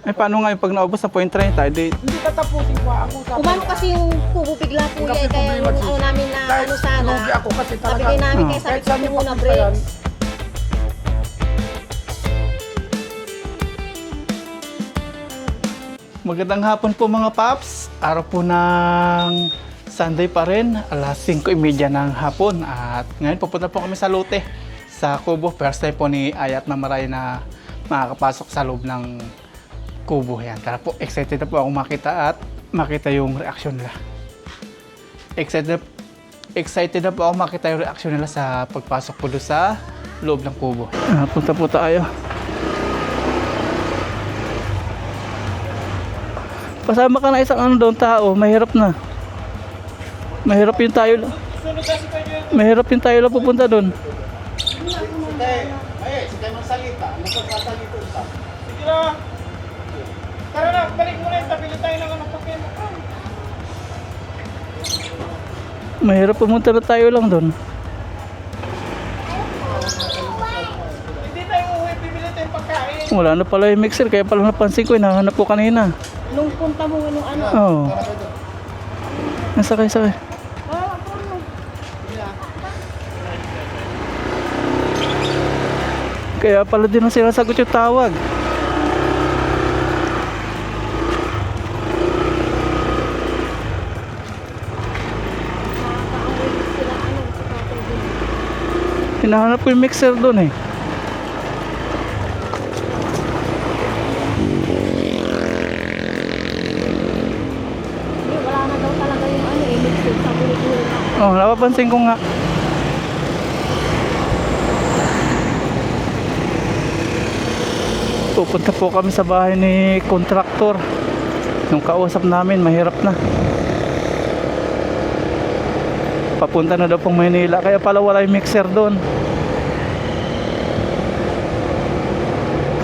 Eh, paano nga yung pag naubos sa point 30? Di, Hindi tatapusin ko ang usapan. Umano kasi yung kubo bigla kuya, Kasi kaya problema yung ano namin na Dahil ano sana. lugi ako kasi talaga. Nabigay namin kaya sabi Kahit ko saan yung muna papunta break. yan, magandang hapon po mga paps. Araw po ng Sunday pa rin, alas 5:30 ng hapon. At ngayon pupunta po kami sa Lote, sa Kubo. First time po ni Ayat na Maray na makakapasok sa loob ng Kubo. Yan, tara po, excited na po ako makita at makita yung reaksyon nila. Excited na po ako makita yung reaksyon nila sa pagpasok po doon sa loob ng Kubo. Punta po tayo. Kasama ka na isang ano doon tao, mahirap na. Mahirap yung tayo. Mahirap yung tayo lang pupunta doon. sige magsalita. Nagsasalita ka. Sige na. Tara na, balik mo na yung tabili tayo ng anak ko. Mahirap pumunta na tayo lang doon. Hindi tayo uuwi, bibili tayong pagkain. Wala na pala yung mixer, kaya pala napansin ko, hinahanap ko kanina. Nung punta mo nung ano. Oo. Nasakay. Kaya pala din ang sinasagot yung tawag. Hinahanap ko yung mixer doon eh. Wala na daw talaga yung ano eh, mixer sa bulit-bulit na. Oh, napapansin ko nga. Pupunta po kami sa bahay ni kontraktor. Nung kausap namin, mahirap na. Papunta na daw pong Maynila, kaya pala wala yung mixer doon.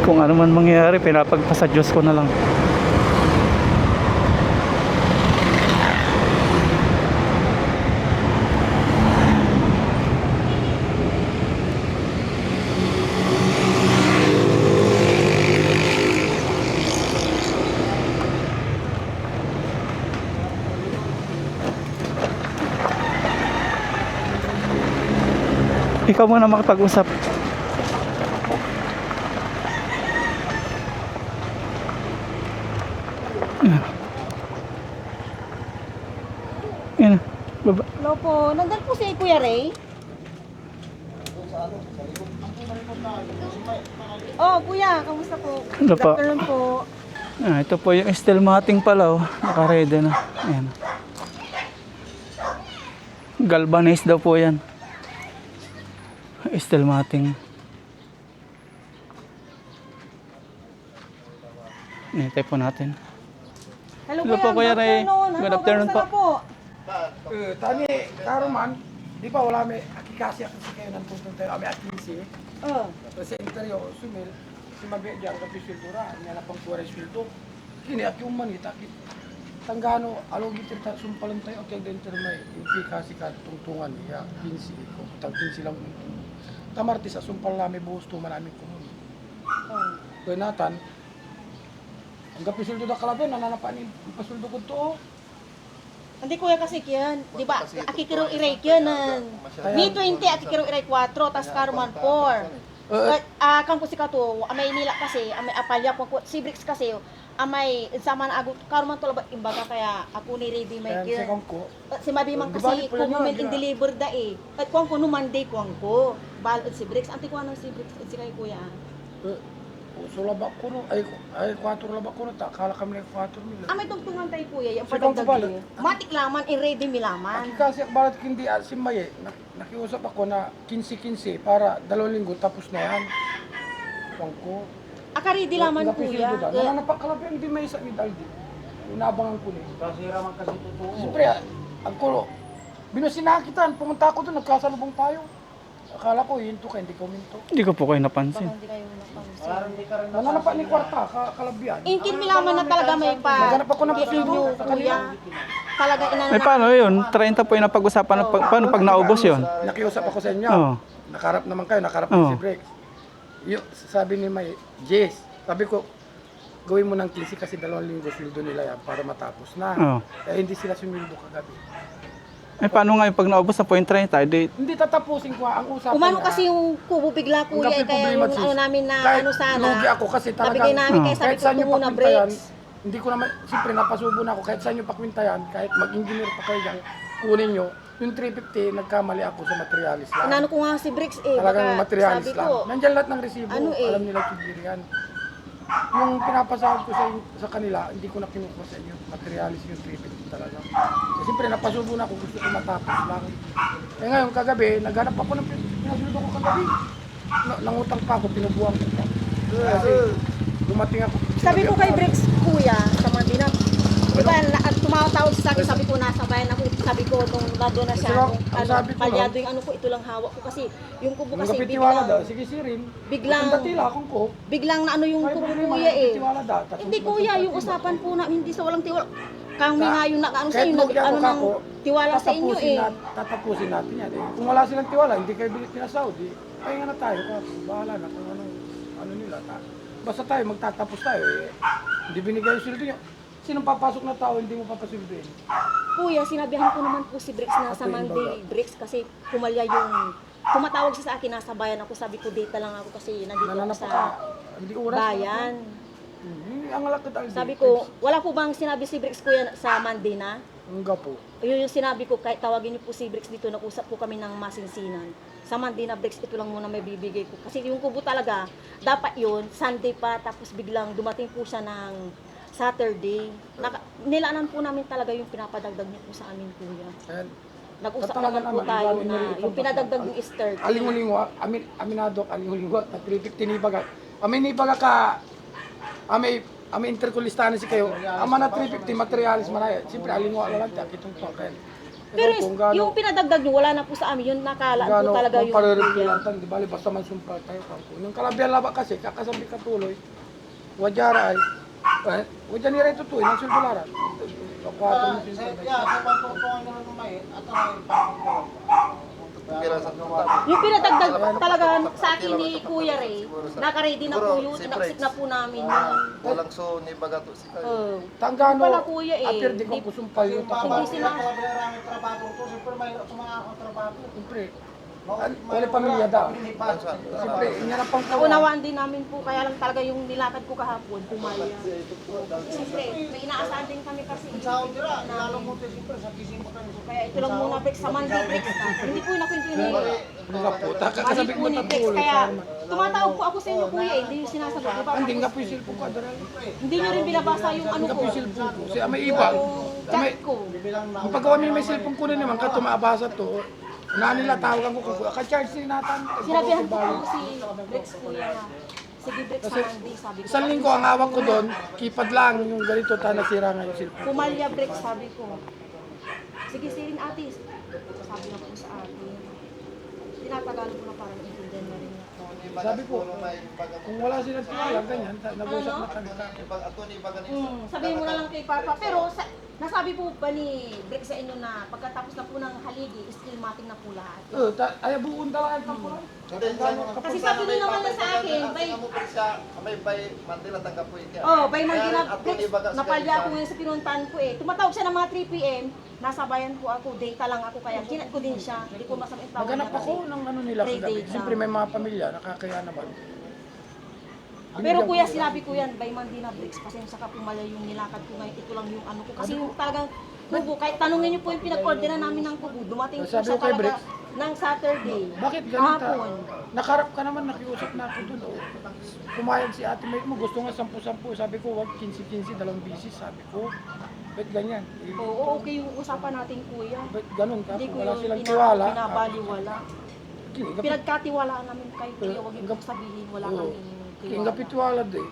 Kung ano man mangyari, pinapagpasa Diyos ko na lang. Ikaw muna makipag-usap. Yan. Baba. Hello po, nandun po si Kuya Ray. Oh, Kuya, kamusta po? Ano po? Good afternoon po. Ito po yung steel matting pala. Oh. Naka-ready na. Ayan. Galvanized daw po yan. Steel matting. Nintay po natin. Hello, Hello po, Kuya Ray. Good Good afternoon kamusta po. Tani, karuman, di ba wala may akikasya kasi kayo nang pupunta tayo, may akisi. Oh. Kasi interior, sumil, si Mabe diyan ka pisiltura, niya na pang kuwares filto. Kini ak yung manita kit. Tanggano, alo gitir ta sumpalan tayo okay den termay, impi kasi ka tungtungan ya 15 ko. Tag 15 lang. Tamarti sa sumpal lami buhos to marami ko. Oh. Kuya Nathan, ang kapisuldo da kalaban nananapanin, pasuldo ko to. Hindi Kuya kasi yan, di ba? Akikiro iray yan. Ni 20, akikiro iray 4, tas karuman 4. Kang ko si Kato, amay nila kasi, amay apalya ko, si Bricks kasi, amay sama na agot, karuman to labat imbaga kaya ako ni Ready may Kaya kyan. ko. Si Mabimang Di ba, kasi, pala kung yun, moment di in ba? deliver da eh. At kung ko no Monday kung ko, balot si Bricks, anti ko ano si Bricks, at si kay Kuya. So labak ko no, ay 4 labak ko no, kala kami ng 4 nila. Amay tungtungan tayo Kuya, yung Si Kang padagdag Kubalot. niyo. Matik laman, in Ready milaman. Aki kasi balat hindi si Maye, nakiusap ako na 15-15 para 2 linggo tapos na yan. Ko. Akari laman Kuya. Nananapak ka lang hindi may isa ni Daldi. Inaabangan ko ni. Kasi raman kasi totoo. Siyempre, ang kulo. Binusinakitan, pumunta ako doon, nagkasalubong tayo. Akala ko, hinto ka, hindi ko minto. Hindi ko po kayo napansin. Hindi kayo napansin. Nananapak ni Kwarta, kalabian. Inkin milaman na talaga may pa. Naghanap ako ng Kisin nyo, sa kanila. Kuya. Talaga Eh paano yun? 30 po yung napag-usapan. Paano pag naubos yun? Nakiusap ako sa inyo. Oo. Nakarap naman kayo, nakarap Oo. si Brex. Sabi ni May, Jess, sabi ko, gawin mo ng 15 kasi 2 linggo sweldo nila yan para matapos na. Oo. Eh hindi sila sumildo kagabi. Eh, paano nga yung pag naubos sa point 30? Di, Hindi tatapusin ko ang usapan Umano niya. kasi yung kubo bigla kuya, Ang eh, kaya problema, yung sis, ano namin na kahit ano sana. lugi ako kasi talagang Nabigay namin kaya sabi kahit ko saan nyo ito muna pakwintayan, breaks. hindi ko naman, siyempre napasubo na ako, kahit saan nyo pakwintayan, kahit mag-engineer pa kayo dyan, kunin nyo, yung 350, nagkamali ako sa materialis lang. Inano ko nga si Bricks eh, Talagang baka materialis sabi lang. ko, Nandyan lahat ng resibo, ano eh. alam nila yan. Yung pinapasahod ko sa kanila, hindi ko na kinukuha sa inyo. Materialis yung 350 talaga. Kasi siyempre, napasubo na ako, gusto ko matapos lang. Eh ngayon, kagabi, naghanap ako ng pinasundo ko kagabi. Nangutang pa ako, pinubuhan ko pa. Kasi dumating ako. sabi ko kay Bricks kuya, sa Mandina, di ba, tumatawag sa akin, sabi ko nasa bayan ako, sabi ko nung nandun na siya, Kasi nung, ang sabi ko palyado yung ano ko, ito lang hawak ko kasi yung kubo Yung kasi kapitiwala daw, biglang, sige sirin. biglang- Kung datila akong ko. biglang na ano yung Kahit kubo hindi naman, kuya eh. kapitiwala daw. Tapos Hindi kuya, yung usapan po na hindi sa walang tiwala. Kami nga yung ano sa kahit inyo, lugi ako ano nang kako, tiwala sa inyo eh. Tatapusin natin yan eh. Kung wala silang tiwala, hindi kayo bilit nila Saudi, pahinga na tayo. Bahala na kung ano nila. Basta tayo, magtatapos tayo eh. Hindi binigay yung sweldo nyo. Sinong papasok na tao, hindi mo papasilbihin. Kuya, sinabihan ko naman po si Bricks na sa Ako yung Monday Bricks kasi pumalya yung tumatawag siya sa akin, nasa bayan ako, sabi ko data lang ako kasi nandito ako Nananap sa ka, hindi oras. bayan. Ang lakad aldi. Sabi ko, wala po bang sinabi si Bricks kuya sa Monday na? Ang gapo. Yun yung sinabi ko, kahit tawagin niyo po si Bricks dito, nag-usap po kami ng masinsinan. Sa Monday na Bricks, ito lang muna may bibigay ko. Kasi yung kubo talaga, dapat yun, Sunday pa, tapos biglang dumating po siya ng Saturday. Nilaanan po namin talaga yung pinapadagdag niyo po sa amin kuya. Ayan. Nag-usap Talaga naman po naman, tayo ibaling na nililipad yung pa pinadagdag siya. yung Easter. Alingo-lingo, aminado ka, alingo-lingo, at 350 ni baga. Nibaga ka, ami interkulistahan si kayo. Ama na 350 materialis manaya. Siyempre alingo lang ta kitong to kay. Pero yung pinadagdag niyo, wala na po sa amin. Yun nakalaan po talaga yung kuya. Tan di bali basta man sumpal tayo kampo. Yung kalabyan laba kasi kakasabi ka tuloy. Wajara ay wajan ni ray tutoy nang sulbularan. Kapatro mo sin Yung pinadagdag talaga sa akin ni Kuya Ray, naka-ready na po yun, inaksip na po namin yun. Walang so ni bagato si kayo. Oh. Tanggano. Wala, kuya, eh. Apir di ko kusumpal yung Hindi sila, Siyempre. Wala pamilya daw. Siyempre, niya na pang naunawaan din namin po, kaya lang talaga yung nilakad ko kahapon, pumaya. Siyempre, may inaasahan din kami kasi. Kaya ito lang muna break sa Monday breaks na. Hindi po nakwento yun eh. mga puta. Mali Kakasabi po mo ni na Brex, tuloy. kaya tumatawag po ako sa inyo kuya eh, hindi yung sinasagot. Diba? Hindi nga po yung cellphone ko, Adara. Hindi nyo rin binabasa yung ano Hindi nga ko. po yung cellphone ko. Kasi may iba. Yung chat ko. Ang paggawa may cellphone ko na naman, ka tumabasa to. Na nila tawagan ko kung ka-charge si Nathan. Sinabihan ko po si Brex kuya na. Sige Brex sa Monday, sabi ko. Isang linggo ang hawak ko doon, kipad lang yung ganito, ta nasira nga yung cellphone. Pumalya Brex, sabi ko. Sige, sirin atis. Sabi na po sa akin. Tinatagalog ko na parang intindihan na rin niya. Sabi ko, kung wala silang tiwala, ganyan, nag-usap na kami. Ato ni baga ni. Sabihin mo na lang kay Papa. Pero nasabi po ba ni Brex sa inyo na pagkatapos na po ng haligi, still mating na po lahat? Ay, buon talaga ang tampuran. Kasi sabi niyo naman na sa akin, by may bay Mandela tanggap po iki. Oh, by Mandela, Ato ni baga sa napalya ako ngayon sa pinuntahan ko eh. Tumatawag siya ng mga 3 p.m. Nasa bayan po ako, data lang ako kaya kinat ko din siya. Hindi ko masama yung tawag Maghanap niya ako kasi. ng ano nila Free kagabi. data. Siyempre may mga pamilya, nakakaya naman. Pero kuya, sinabi ko yan, by Mandela Breaks, pasensya ka pumalya yung nilakad ko ngayon, ito lang yung ano ko. Kasi yung talagang kubo, kahit tanongin niyo po yung pinag-orderan namin ng kubo, dumating po Sabi siya ko kay talaga Brex, ng Saturday. Bakit ganito? Kahapon. Nakarap ka naman, nakiusap na ako doon. Oh. Pumayag si ate May mo, gusto nga 10-10. Sabi ko, wag 15-15, dalawang bisis. Sabi ko, ba't ganyan? Oo, okay yung usapan natin kuya. Ba't ganun ka? Hindi ko Wala yun silang tiwala. pinabaliwala. Kinga Pinagkatiwalaan namin kay kuya, huwag yung sabihin, wala Oo. kaming pitiwala doon.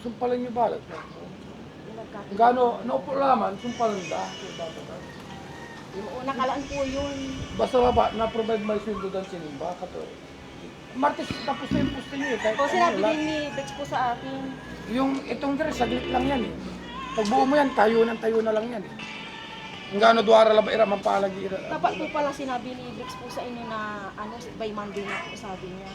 Sumpalan niyo balat. Pinagkatiwalaan. Gano, naupo laman, sumpalan da. Oo, nakalaan po yun. Basta ba, na-provide may sweldo doon sinimba. Kato. Martes, tapos na yung poste niyo eh. Kahit O sinabi ano lang. din ni Brex po sa akin, Yung itong dress, saglit lang yan eh. Pag buo mo yan, tayo na lang yan eh. Ang gano duwara laba ira, mapalagi ira. dapat po pala sinabi ni Brex po sa inyo na ano, by Monday na po sabi niya.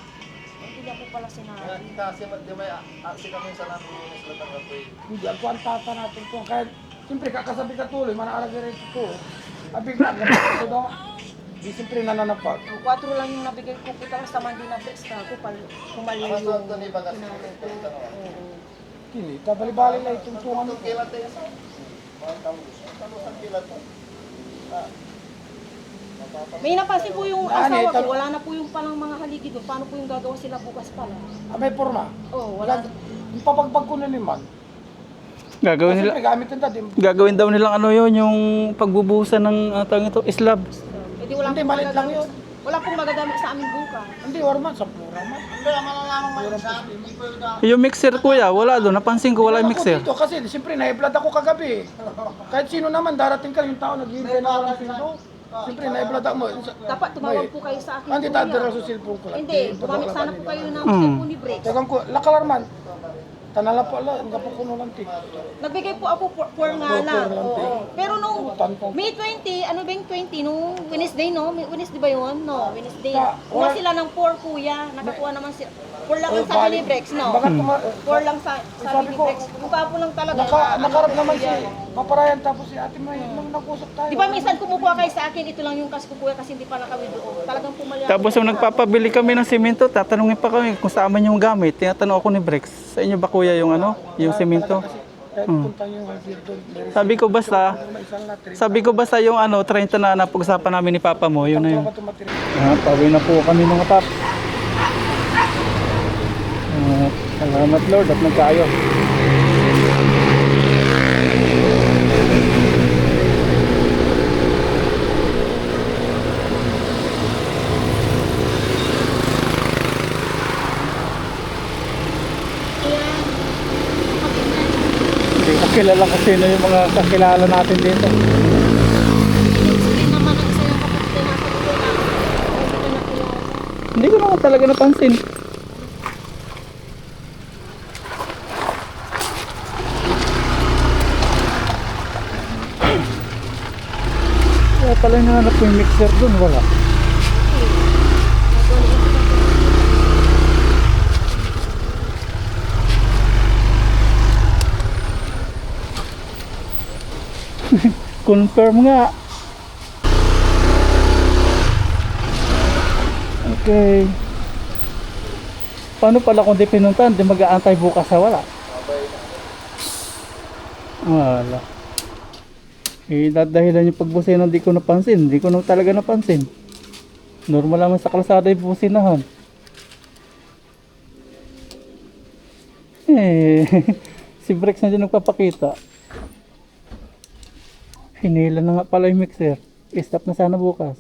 Hindi niya po pala sinabi. Kasi di may aksi kami sa namin sila tanggap po. Hindi, ang kuwantata natin po. Kaya, siyempre, kakasabi ka tuloy, manaalagay rin ito. Abig na, ito daw. Di siyempre nananapag. 4 lang yung nabigay ko. Kita lang sa Monday na text ka ako. Kumali Mas yung ito ni bagas. Oo. Kini, tabali-bali na itong tungan Itong mo. kilat tayo sa. Talusan kilat to. May napansin po yung Nani, asawa ko. talo- Wala na po yung palang mga haligi doon. Paano po yung gagawa sila bukas pala? May forma. Oo, wala. Yung papagbag ko na naman. Gagawin nila, Siyempre, gamitin natin. gagawin daw nilang ano yun, yung pagbubuhusan ng tawag ito, slab. Hindi, wala Hindi, pong maliit lang magagamit. yun. Wala pong magagamit sa amin bukas. Hindi, warman, sa pura man. Yung mixer kuya, wala doon. Napansin ko wala yung mixer. Dito, kasi siyempre, na-blood ako kagabi. Kahit sino naman, darating ka yung tao, nag-iintay na walang sindo. Siyempre, na-blood ako mo. Dapat tumawag po kayo sa akin. Hindi, kuya. tadara sa cellphone ko lang. Hindi, gumamit sana po kayo ng Mm. cellphone ni Brex. Tagang ko, lakalarman. Tanala po, ala, hindi po kuno lang tik. Nagbigay po ako for nga lang. Oo. Pero nung Tanto. May 20, ano ba yung 20? Nung Wednesday, no? Wednesday ba yun? No, Wednesday. Wala. Kuha sila ng 4, kuya. Nakakuha naman sila. 4 lang ang Oh, sabi ni bali. Brex, no? Bakit kuma... 4 lang sabi Sabi ni ko, Brex. Yung papo lang talaga. Nakarap naman si Paparayan, tapos si Ate May, nang nag-usap tayo. Di ba minsan kumukuha kayo sa akin, ito lang yung cash ko kuya kasi hindi pa nakawid doon. Talagang pumalya. Tapos yung nagpapabili kami ng simento, tatanungin pa kami kung saan man yung gamit. Tinatanong ako ni Brex, sa inyo ba kuya yung ano, yung simento? Kahit punta yung hagir doon. Sabi ko basta, yung ano, 30 na napag-usapan namin ni Papa mo, yun na yun. Pauwi na po kami mga paps. Salamat Lord at nagkaayos. Hindi ko kilala kung sino yung mga kakilala natin dito. Hindi naman ang isa yung kapatid na nasa dulo na. Hindi ko naman talaga napansin. Kaya pala nanap ko yung mixer dun, wala. Confirm nga. Okay. Paano pala kung di pinuntahan, di mag-aantay bukas sa wala? Wala. Eh, dadahilan yung pagbusinan, di ko napansin. Di ko na talaga napansin. Normal naman sa kalsada yung businahan. Eh, si Brex na dyan nagpapakita. Hinila na nga pala yung mixer. I-stop na sana bukas.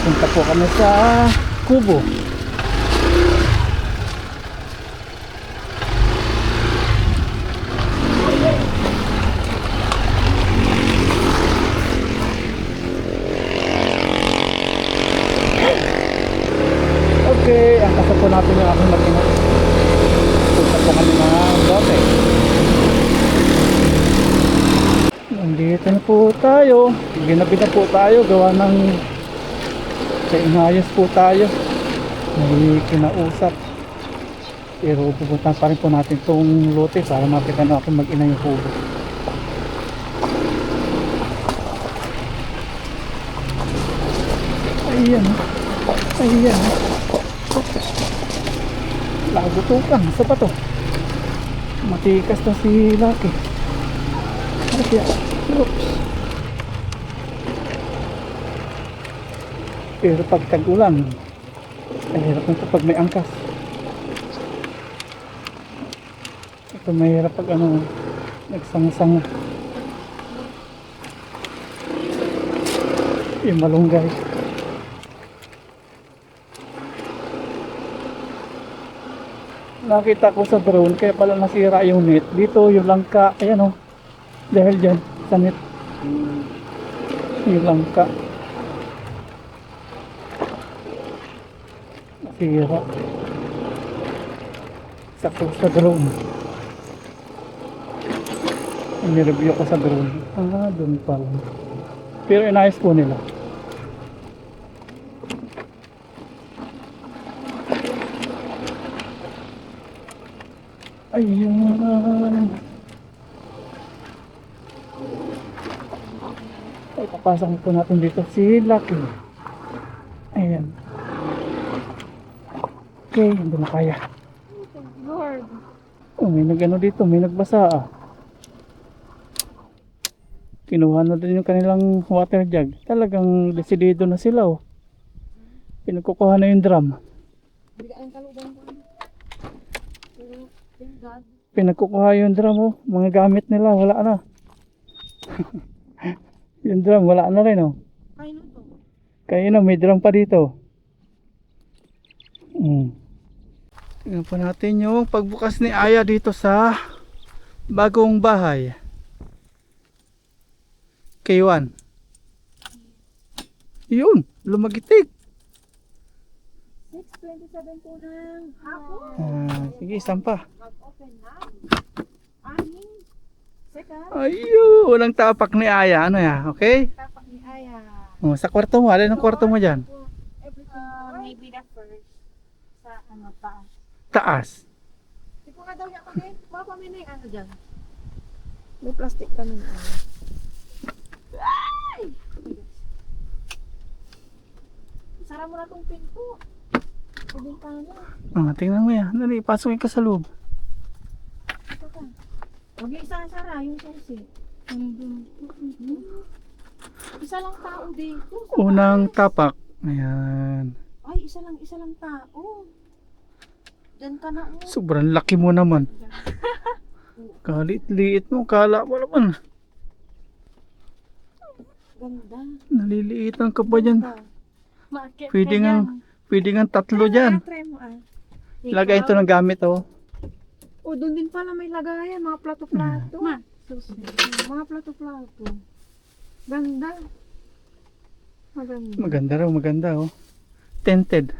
Punta po kami sa Kubo. Okay, ang kasap po natin yung aking mag-ina. Punta po kami mga lote. Nandito na po tayo. Ginabi na po tayo. Gawa ng inayos po tayo. May kinausap. Pero pupunta pa rin po natin itong lote para makita na aking mag-ina yung kubo. Ayan. Ayan. Lagutukan. Isa pa to. Matikas na si Lucky. Ayan. Oops. Pero pag tag-ulan, mahirap nito pag may angkas. Ito mahirap pag ano, nagsang-sang. Yung malunggay. Nakita ko sa drone kaya pala nasira yung net. Dito yung langka, ayan o. Dahil dyan sa net. Yung langka. Nasira. Sakto sa drone. Nireview ko sa drone. Ah, doon pala. Pero inayos po nila. Ayan. Ay, papasok po natin dito si Lucky. Ayan. Okay, hindi na kaya. Lord. Oh, may nagano dito, may nagbasa ah. Kinuha na din yung kanilang water jug. Talagang desidido na sila oh. Pinagkukuha na yung drum. Bigaan kalubang ko. Pero, thank God. Pinagkukuha yung drum oh. Mga gamit nila, wala na. Yung drum, wala na rin oh. Kaya na to. Kaya na, may drum pa dito. Tingnan po natin yung pagbukas ni Aya dito sa bagong bahay. K1. Yun, lumagitik. 6:27 po ng hapon. Sige, isang pa. Mag-open na. Aning. Second. Ayun, walang tapak ni Aya. Ano ya, okay? Tapak ni Aya. Oh, sa kwarto mo, alin ang kwarto mo dyan? Everything. Maybe the first. Sa ano, taas. Taas. Hindi ko nga daw niya kami. Baka kami na yung ano dyan. May plastic kami na ano. Ay! Sara mo na tong pinto. Pabintana. Tingnan mo yan. Dali, pasukin ka sa loob. Ito ka. Huwag yung isang sara, yung susi. Isa lang tao dito. Sa Unang taas. tapak. Ayan. Ay, isa lang tao. Diyan ka na. Oh. Sobrang laki mo naman. Kalit-liit mo. Kala mo naman. Ganda. Naliliitan ka pa dyan. Market Pwede nga tatlo dyan. Try mo ah. Lagay ito ng gamit oh. O, doon din pala may lagayan. Mga plato-plato. Mga plato-plato. Ganda. Maganda. Maganda raw, maganda oh. Tinted.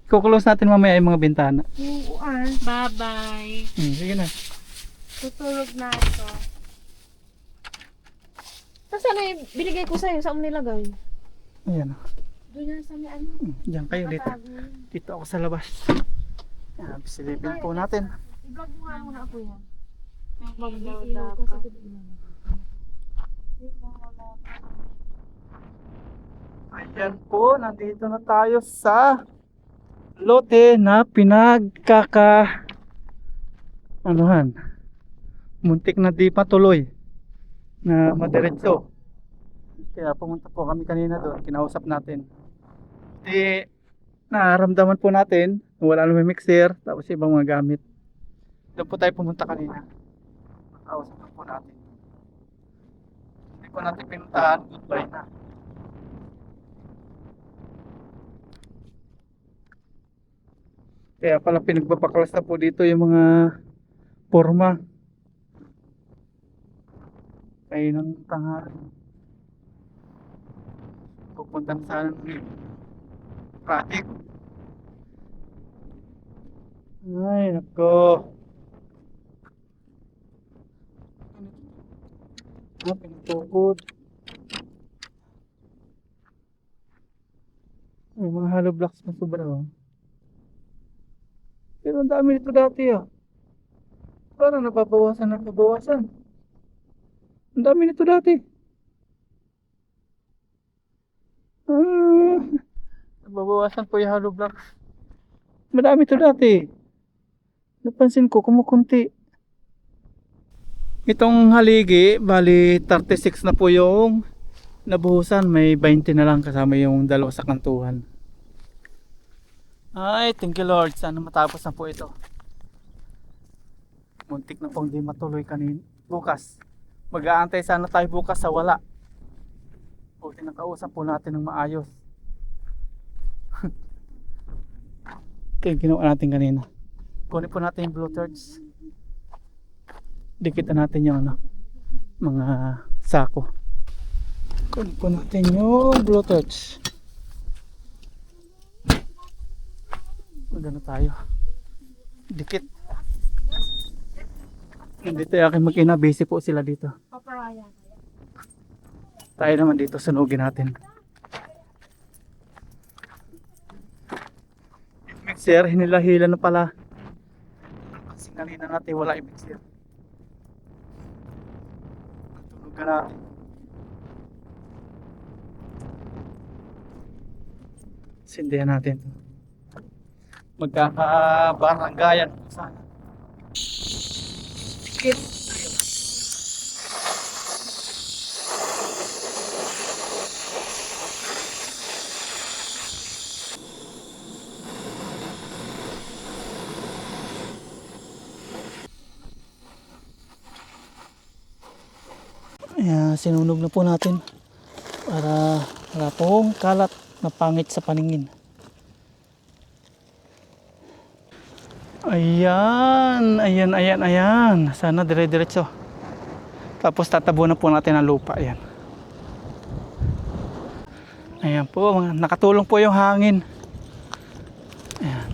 Kukulose natin mamaya yung mga bintana. Oo ah. Bye-bye. Sige na. Tutulog na ito. Nasaan na yung binigay ko sa'yo? Saan mo nilagay? Ayan oh. Doon yan sa may ano. Diyan kayo dito. Katago yan. Dito ako sa labas. Silipin po natin. I-vlog mo nga muna ako yan. Mag-ilaw ka ka. sa gabi. Ayan po, nandito na tayo sa lote na anuhan. Muntik na di matuloy na madiretso. Kaya pumunta po kami kanina doon, kinausap natin. Naramdaman po natin wala na may mixer, tapos ibang mga gamit. Doon po tayo pumunta kanina. Kinausap po natin. Hindi po natin pinuntahan, goodbye na. Kaya pala pinagbabaklas na po dito yung mga forma. Kaya ng tanghali. Pupunta na sana ng project. Ay, nako. Pinutukod. May mga hollow blocks na sobra oh. Pero ang dami nito dati ah. Parang napabawasan. Ang dami nito dati. Nababawasan po yung hollow blocks. Madami ito dati. Napansin ko kumukunti. Itong haligi, bali 36 na po yung nabuhusan. May 20 na lang kasama yung dalawa sa kantuhan. Ay, thank you Lord. Sana matapos na po ito. Muntik na pong di matuloy bukas. Mag-aantay sana tayo bukas sa wala. Buti nakausap po natin ng maayos. Ito yung ginawa natin kanina. Kunin po natin yung Bluetooths. Dikitan natin yung mga sako. Kunin po natin yung Bluetooths. Magano tayo. Dikit. Nandito yung aking mag-ina, busy po sila dito. Paparayan. Tayo naman dito, sunugin natin. Mixer, hinila-hila na pala. Kasi kanina natin wala yung mixer. Tunugan natin. Sindihan natin. Magkakabaranggayan sana. Ayan, sinunog na po natin para wala pong kalat na pangit sa paningin. Ayan, ayan. Sana dire-diretso. Tapos tatabunan po natin ang lupa. Ayan. Ayan po, nakatulong po yung hangin. Ayan.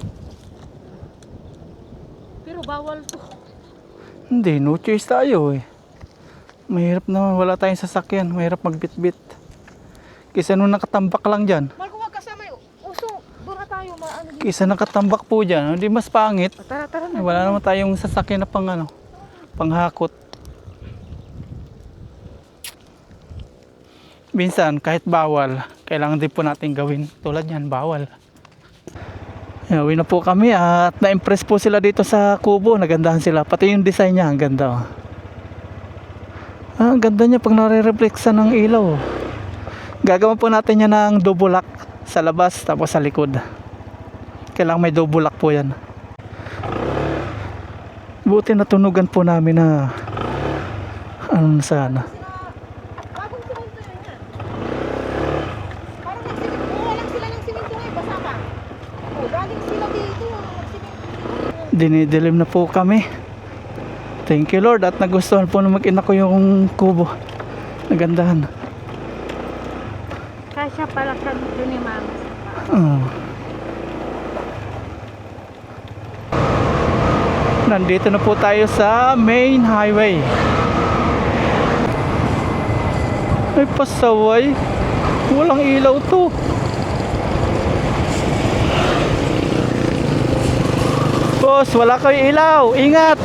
Pero bawal to. Hindi, no choice tayo eh. Mahirap na wala tayong sasakyan. Mahirap magbitbit. Kisa nung nakatambak lang dyan. Mal kung magkasama yung uso, doon na tayo maano dito. Kisa nakatambak po dyan. Hindi mas pangit. Tara Eh, na. wala naman tayong sasakyan na pang ano, panghakot. Minsan kahit bawal, kailangan din po natin gawin. Tulad yan, bawal. Uwi na po kami at na-impress po sila dito sa kubo. Nagandahan sila. Pati yung design niya, ang ganda. Oh. Ang ganda niya pag nare-reflexan ng ilaw. Gagawa po natin yan ng double lock sa labas tapos sa likod. Kailangan may double lock po yan. Buti natunugan po namin na ano sana. Bagong simento yun yan. Parang nagsimento. Walang sila ng simento ngayon. Basa ka. Galing sila dito. Nagsimento. Dinidilim na po kami. Thank you Lord at nagustuhan po na mag-ina ko yung kubo. Nagandahan. Kasya pala kami doon ni Mama. Nandito na po tayo sa main highway. Ay pasaway. Walang ilaw to. Boss, wala kayo ilaw. Ingat.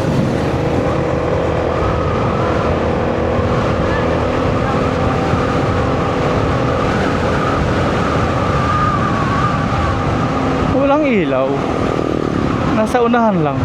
Walang ilaw. Nasa unahan lang.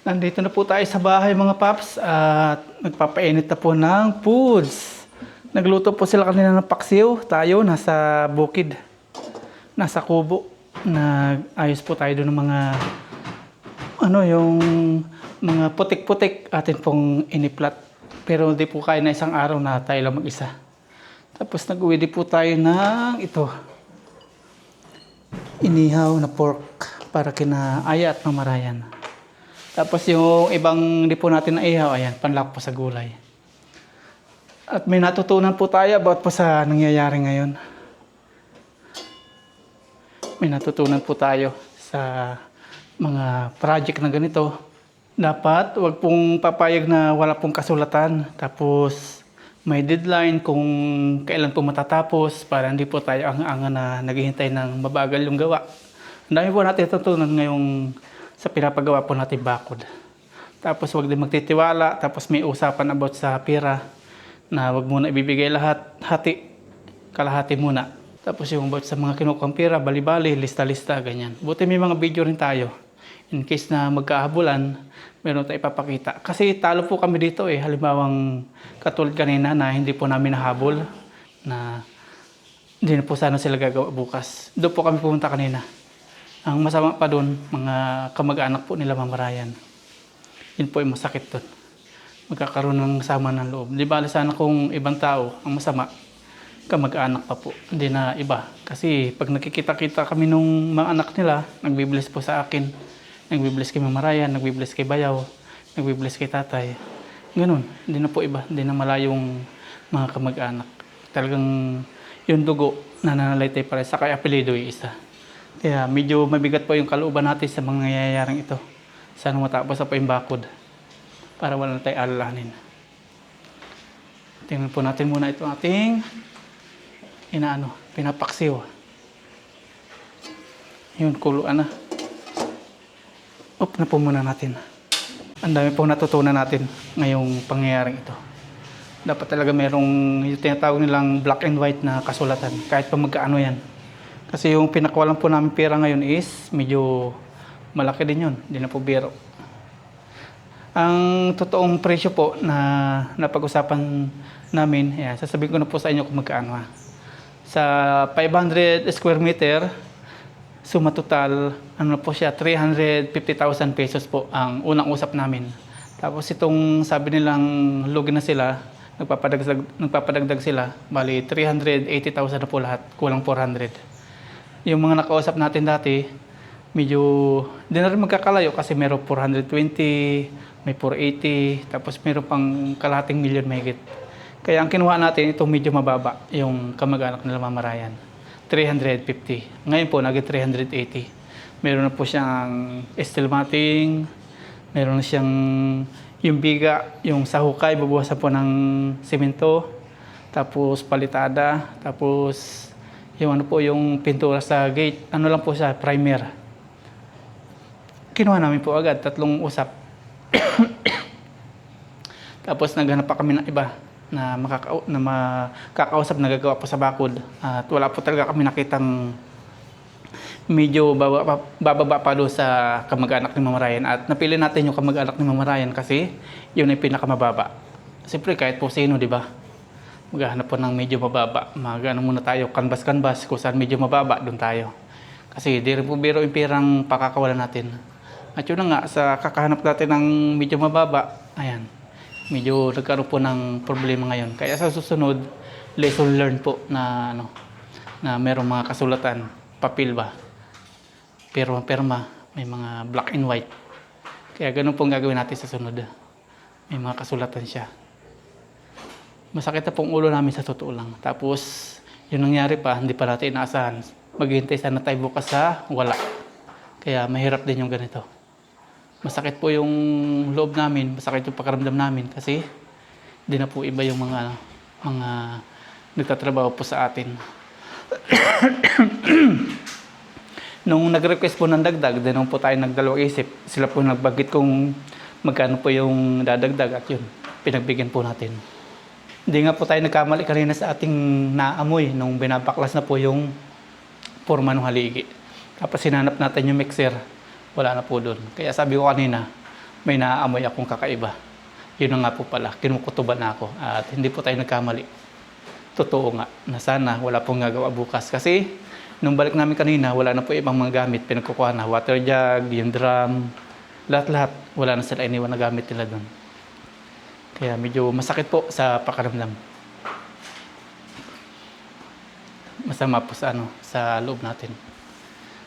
Nandito na po tayo sa bahay mga paps at nagpapainit na po ng foods. Nagluto po sila kanina ng paksiw. Tayo nasa bukid. Nasa kubo. Nag-ayos po tayo doon ng mga yung mga putik-putik atin pong iniplat. Pero hindi po kaya na isang araw na tayo lang mag-isa. Tapos nag-uwi din po tayo ng ito. Inihaw na pork para kina Aya at Mamarayan. Tapos yung ibang di po natin na ihaw, ayan, panlak po sa gulay. At may natutunan po tayo about po sa nangyayari ngayon. May natutunan po tayo sa mga project na ganito. Dapat wag pong papayag na wala pong kasulatan. Tapos may deadline kung kailan po matatapos para hindi po tayo ang na naghihintay ng mabagal yung gawa. Ang dami po natin natutunan ngayong sa pinapagawa po natin bakod. Tapos wag din magtitiwala. Tapos may usapan about sa pera na wag muna ibibigay lahat. Kalahati muna. Tapos yung about sa mga kinukang pera, bali-bali, lista-lista, ganyan. Buti may mga video rin tayo. In case na magkahabulan, meron tayo ipapakita. Kasi talo po kami dito eh. Halimbawang katulad kanina na hindi po namin nahabol. Na hindi na po sana sila gagawa bukas. Doon po kami pumunta kanina. Ang masama pa doon, mga kamag-anak po nila Mamarayan. Yun po yung masakit doon. Magkakaroon ng sama ng loob. Di ba sana kung ibang tao, ang masama, kamag-anak pa po. Hindi na iba. Kasi pag nakikita-kita kami nung mga anak nila, nagbibless po sa akin. Nagbibless kay Mamarayan, nagbibless kay Bayaw, nagbibless kay tatay. Ganun, hindi na po iba, hindi na malayong mga kamag-anak. Talagang yung dugo, nananalaytay pa rin, saka apelido yung isa. Kaya medyo mabigat po yung kalooban natin sa mga nangyayaring ito. Sana matapos na po yung bakod para wala na tayo alalahanin. Tingnan po natin muna ito ating pinapaksiw. Yun, kuluan na. Na po muna natin. Ang dami pong natutunan natin ngayong pangyayaring ito. Dapat talaga merong yung tinatawag nilang black and white na kasulatan. Kahit pa magkaano yan. Kasi yung pinakawalan po namin pera ngayon is medyo malaki din yun. Hindi na po biro. Ang totoong presyo po na napag-usapan namin, yan, sasabihin ko na po sa inyo kung magkaano. Sa 500 square meter, suma total, ano po siya, 350,000 pesos po ang unang usap namin. Tapos itong sabi nilang lugi na sila, nagpapadagdag sila, bali 380,000 na po lahat, kulang 400. Yung mga nakausap natin dati, medyo di na rin magkakalayo kasi meron 420, may 480, tapos meron pang kalahating milyon mahigit. Kaya ang kinuha natin, itong medyo mababa, yung kamag-anak nila mamarayan. 350. Ngayon po, naging 380. Meron na po siyang steel matting, meron na siyang yung biga, yung sa hukay, babawasan po ng simento, tapos palitada, tapos yung ano po, yung pintura sa gate, ano lang po siya, primer. Kinuha namin po agad, 3 usap. Tapos naghanap pa kami ng iba na makakausap na gagawa po sa bakod. At wala po talaga kami nakitang medyo bababa pa doon sa kamag-anak ni Mama Ryan. At napili natin yung kamag-anak ni Mama Ryan kasi yun ay pinakamababa. Siyempre kahit po sino, di ba? Maghahanap po ng medyo mababa. Magano muna tayo, kanbas-kanbas, kung saan medyo mababa, doon tayo. Kasi di rin po biro yung pirang pakakawalan natin. At yun na nga, sa kakahanap natin ng medyo mababa, ayan, medyo nagkaroon po ng problema ngayon. Kaya sa susunod, lesson learned po na na merong mga kasulatan, papel ba, perma, may mga black and white. Kaya ganun pong gagawin natin sa sunod. May mga kasulatan siya. Masakit na pong ulo namin sa totoo lang. Tapos, yun nangyari pa, hindi pa natin inaasahan. Maghihintay sana tayo bukas sa wala. Kaya mahirap din yung ganito. Masakit po yung loob namin, masakit yung pakiramdam namin kasi di na po iba yung mga nagtatrabaho po sa atin. Nung nag-request po ng dagdag, din po tayo nagdalawang isip. Sila po nagbagit kung magkano po yung dadagdag at yun, pinagbigyan po natin. Hindi nga po tayo nagkamali kanina sa ating naamoy nung binabaklas na po yung forma ng haligi. Tapos sinanap natin yung mixer. Wala na po doon. Kaya sabi ko kanina, may naaamoy akong kakaiba. Yun na nga po pala, kinukutuban na ako. At hindi po tayo nagkamali. Totoo nga, na sana wala pong gagawa bukas. Kasi, nung balik namin kanina, wala na po ibang mga gamit. Pinagkukuha na, water jug, yung drum, lahat-lahat. Wala na sila iniwan na gamit nila doon. Kaya medyo masakit po sa pakiramdam. Masama po sa loob natin.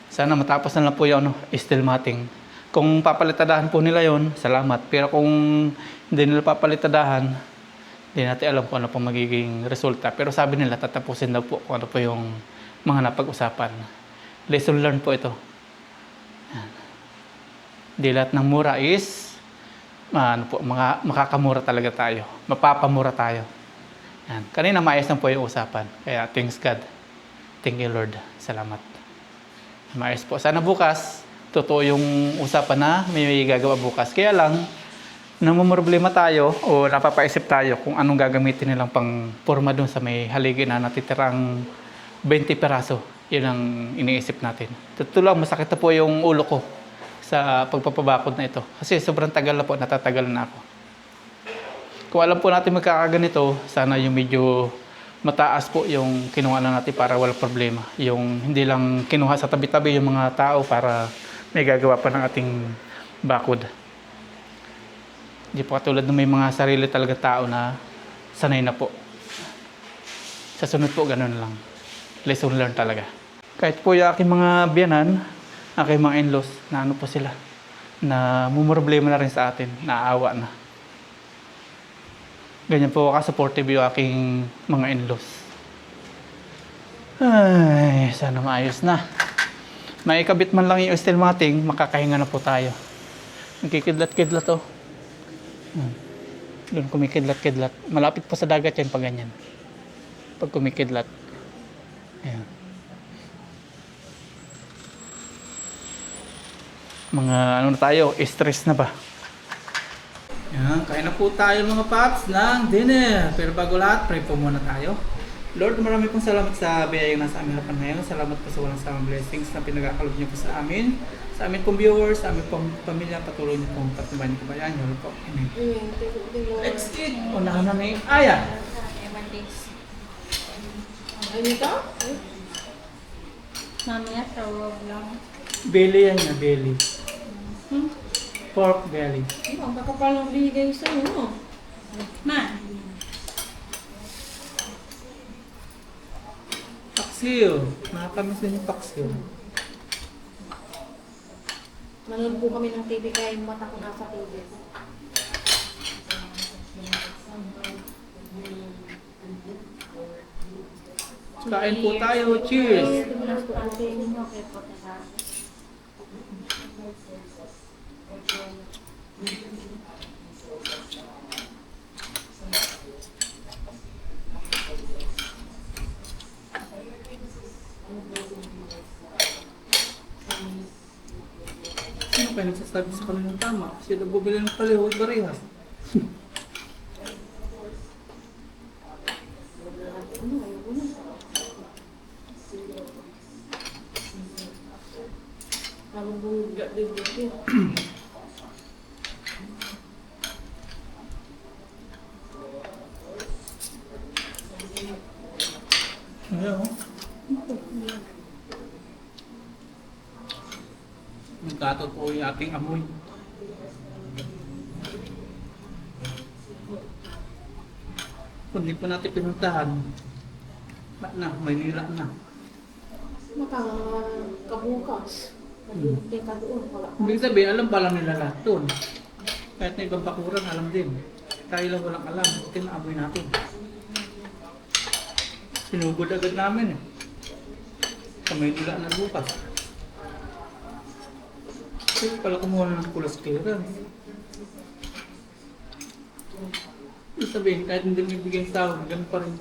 Sana matapos na lang po yung steel matting. Kung papalitadahan po nila yon, salamat. Pero kung hindi nila papalitadahan, hindi natin alam kung ano po magiging resulta. Pero sabi nila, tatapusin daw po kung ano po yung mga napag-usapan. Lesson learned po ito. Yan. Di lahat ng mura is, makakamura talaga tayo. Mapapamura tayo. Yan. Kanina maayos lang po yung usapan. Kaya thanks God. Thank you Lord. Salamat. Maayos po. Sana bukas, totoo yung usapan na may gagawa bukas. Kaya lang, namumroblema tayo o napapaisip tayo kung anong gagamitin nilang pang forma dun sa may haligi na natitirang 20 peraso. Yun ang iniisip natin. Totoo lang, masakit na po yung ulo ko sa pagpapabakod na ito. Kasi sobrang tagal na po, natatagal na ako. Kung alam po natin magkakaganito, sana yung medyo mataas po yung kinuha na natin para walang problema. Yung hindi lang kinuha sa tabi-tabi yung mga tao para may gagawa pa ng ating bakod. Hindi po katulad ng may mga sarili talaga tao na sanay na po. Sa sunod po, ganun lang. Lesson learned talaga. Kahit po yung aking mga biyanan, aking mga in-laws, na ano po sila, na mumroblema na rin sa atin, naaawa na. Ganyan po ka-supportive yung aking mga in-laws. Ay, sana maayos na. May kabit man lang yung steel matting, makakahinga na po tayo. Nagkikidlat-kidlat oh. Doon kumikidlat-kidlat. Malapit po sa dagat yan pag ganyan. Pag kumikidlat. Ayan. Mga ano na tayo, stress na ba? Yan, kain na po tayo mga paps ng dinner. Pero bago lahat, pray po muna tayo. Lord, marami pong salamat sa biyayang nasa aming harapan ngayon. Salamat po sa walang samang blessings na pinagkakalob niyo po sa amin. Sa amin pong viewers, sa amin pong pamilya, patuloy niyo pong patnubayan niyo po ba yan? Yun po. Amen. Let's eat! Unahan na ni Aya. Ano ito? Mamaya, tawag lang. Belly yan niya, belly. Pork belly. Ang kakapal ng bigay sa'yo, no? Ma, Paksiw. Nakakamiss din yung paksiw. manood po kami ng TV kaya yung mata ko nasa TV. Kain po tayo. Cheers! Pinas ko kasi ninyo kay Potesa. Sino kayo nagsasabi sa kanilang tama? Sila bubili ng palihog barihas. Nabubulga din dito. Ayan o. Nagkatod po yung ating amoy. Kung di pa natin pinuntahan, ba't na, Maynila na. Makakabukas. Hindi ka doon pala. Ibig sabihin, alam pa lang nila lahat doon. Kahit na ibang bakuran, alam din. Tayo lang walang alam, tinaamoy natin. Sinugod agad namin eh. Sa Maynila na bukas. Kasi pala kumuha na ng kulas clearance. Ibig sabihin, kahit hindi may bigyan tao, ganun pa rin.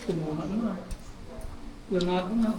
Kumuha na. Ganado na.